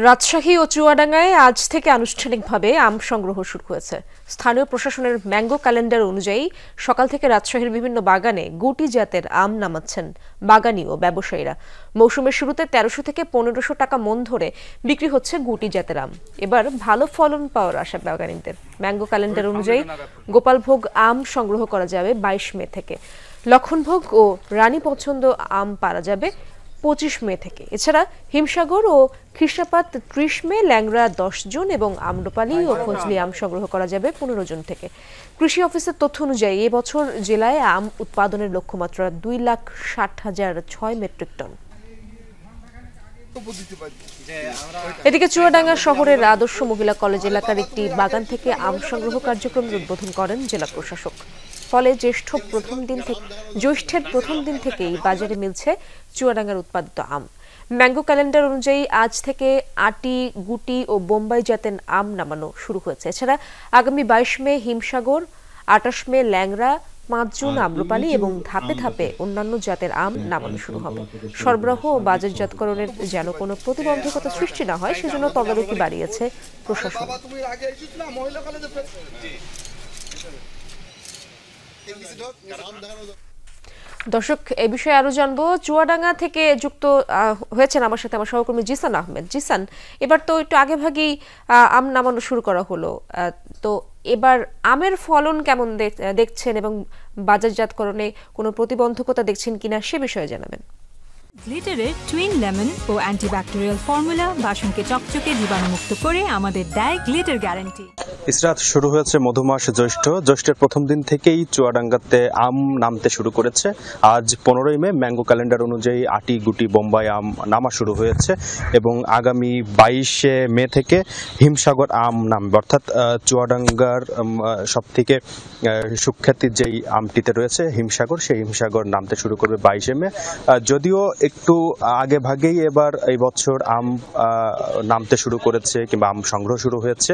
রাজশাহী ও চুয়াডাঙ্গায় আজ থেকে আনুষ্ঠানিকভাবে আম সংগ্রহ শুরু হয়েছে। স্থানীয় প্রশাসনের ম্যাঙ্গো ক্যালেন্ডার অনুযায়ী সকাল থেকে রাজশাহীর বিভিন্ন বাগানে গুটি জাতের আম নামাচ্ছেন বাগানি ও ব্যবসায়ীরা। মৌসুমের শুরুতে ১৩০০ থেকে ১৫০০ টাকা মন ধরে বিক্রি হচ্ছে গুটি জাতের আম। এবার ভালো ফলন পাওয়ার আশা বাগানীদের। ম্যাঙ্গো ক্যালেন্ডার অনুযায়ী গোপালভোগ আম সংগ্রহ করা যাবে ২২ মে থেকে। লক্ষণভোগ ও রানী পছন্দ আম পারা যাবে ২৫ মে থেকে। এছাড়া হিমসাগর ও খিরসাপাত ৩০ মে, ল্যাংড়া ১০ জুন এবং আম্রপালি ও ফজলি আম সংগ্রহ করা যাবে ১৫ জুন থেকে। কৃষি অফিসের তথ্য অনুযায়ী এবছর জেলায় আম উৎপাদনের লক্ষ্যমাত্রা ২,৬০,০৬ মেট্রিক টন। এদিকে চুয়াডাঙ্গা শহরের আদর্শ মহিলা কলেজ এলাকার একটি বাগান থেকে আম সংগ্রহ কার্যক্রমের উদ্বোধন করেন জেলা প্রশাসক। ফলে জ্যৈষ্ঠের প্রথম দিন থেকেই বাজারে মিলছে চুয়াডাঙ্গার উৎপাদিত আম। ম্যাঙ্গো ক্যালেন্ডার অনুযায়ী আজ থেকে আটি, গুটি ও বোম্বাই জাতের আম নামানো শুরু হয়েছে। এছাড়া আগামী ২২ মে হিমসাগর, ২৮ মে ল্যাংড়া, ৫ জুন আম্রপালি এবং ধাপে ধাপে অন্যান্য জাতের আম নামানো শুরু হবে। সরবরাহ ও বাজারজাতকরণের যেন কোনো প্রতিবন্ধকতা সৃষ্টি না হয় সেজন্য তদারকি বাড়িয়েছে প্রশাসন। দর্শক, এ বিষয়ে আরো জানবো। চুয়াডাঙ্গা থেকে যুক্ত হয়েছেন আমার সাথে আমার সহকর্মী জিসান আহমেদ। জিসান, এবার তো একটু আগে ভাগেই আম নামানো শুরু করা হলো, তো এবার আমের ফলন কেমন দেখছেন এবং বাজারজাতকরণে কোনো প্রতিবন্ধকতা দেখছেন কিনা সে বিষয়ে জানাবেন। গ্লিটারের টুইন লেমন ও অ্যান্টিব্যাকটেরিয়াল ফর্মুলা বাসনকে চকচকে জীবাণুমুক্ত করে আমাদের দেয় গ্লিটার গ্যারান্টি। ইসরাত, শুরু হয়েছে মধুমাস জ্যৈষ্ঠের প্রথম দিন থেকেই চুয়াডাঙ্গাতে আম নামতে শুরু করেছে। আজ ১৫ই মে ম্যাঙ্গো ক্যালেন্ডার অনুযায়ী আটি, গুটি, বোম্বাই আম নামা শুরু হয়েছে এবং আগামী ২২শে মে থেকে হিমসাগর আম নামবে। অর্থাৎ চুয়াডাঙ্গার সবথেকে সুখ্যাতির যেই আমটিতে রয়েছে হিমসাগর, সেই হিমসাগর নামতে শুরু করবে ২২শে মে। যদিও একটু আগে ভাগেই এবার এই বছর আম নামতে শুরু করেছে কিংবা আম সংগ্রহ শুরু হয়েছে।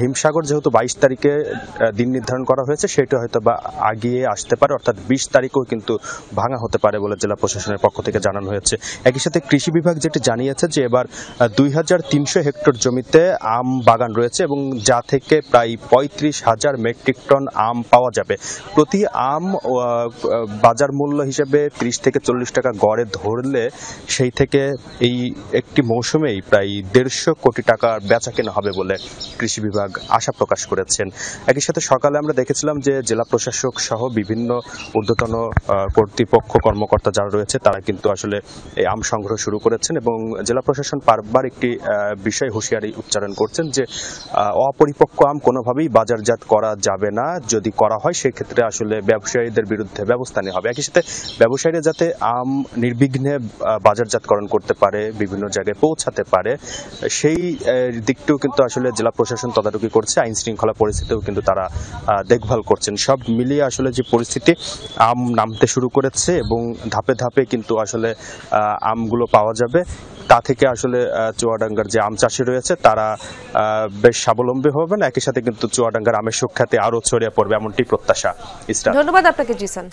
হিমসাগর যেহেতু ২২ তারিখে দিন নির্ধারণ করা হয়েছে, সেটা হয়তো বা আগিয়ে আসতে পারে, অর্থাৎ ২০ তারিখেও কিন্তু ভাঙা হতে পারে বলে জেলা প্রশাসনের পক্ষ থেকে জানানো হয়েছে। একই সাথে কৃষি বিভাগ যেটি জানিয়েছে যে এবার ২৩০০ হেক্টর জমিতে আম বাগান রয়েছে এবং যা থেকে প্রায় ৩৫,০০০ মেট্রিক টন আম পাওয়া যাবে। প্রতি আম বাজার মূল্য হিসেবে ৩০ থেকে ৪০ টাকা গড়ে ধরলে সেই থেকে এই একটি মৌসুমেই প্রায় ১৫০ কোটি টাকার বেচা কেনা হবে বলে কৃষি বিভাগ আশা প্রকাশ করেছেন। একই সাথে সকালে আমরা দেখেছিলাম যে জেলা প্রশাসক সহ বিভিন্ন ঊর্ধ্বতন কর্তৃপক্ষ কর্মকর্তা যারা রয়েছে তারা কিন্তু আসলে এই আম সংগ্রহ শুরু করেছেন এবং জেলা প্রশাসন বারবার একটি বিষয় হুঁশিয়ারি উচ্চারণ করছেন যে অপরিপক্ক আম কোনোভাবেই বাজারজাত করা যাবে না। যদি করা হয় সেক্ষেত্রে আসলে ব্যবসায়ীদের বিরুদ্ধে ব্যবস্থা নেওয়া হবে। একই সাথে ব্যবসায়ীরা যাতে আম নির্বিঘ্নে বাজারজাতকরণ করতে পারে, বিভিন্ন জায়গায় পৌঁছাতে পারে, সেই দিকটিও কিন্তু আসলে জেলা প্রশাসন তদারকি করছে। আইন শৃঙ্খলা পরিস্থিতিও কিন্তু তারা দেখভাল করছেন। সব মিলিয়ে আসলে যে পরিস্থিতি, আম নামতে শুরু করেছে এবং ধাপে ধাপে কিন্তু আসলে আমগুলো পাওয়া যাবে। তা থেকে আসলে চুয়াডাঙ্গার যে আম চাষি রয়েছে তারা বেশ স্বাবলম্বী হবেন। একই সাথে কিন্তু চুয়াডাঙ্গার আমের সুখ্যাতি আরো ছড়িয়ে পড়বে এমনটি প্রত্যাশা। ধন্যবাদ আপনাকে জিসান।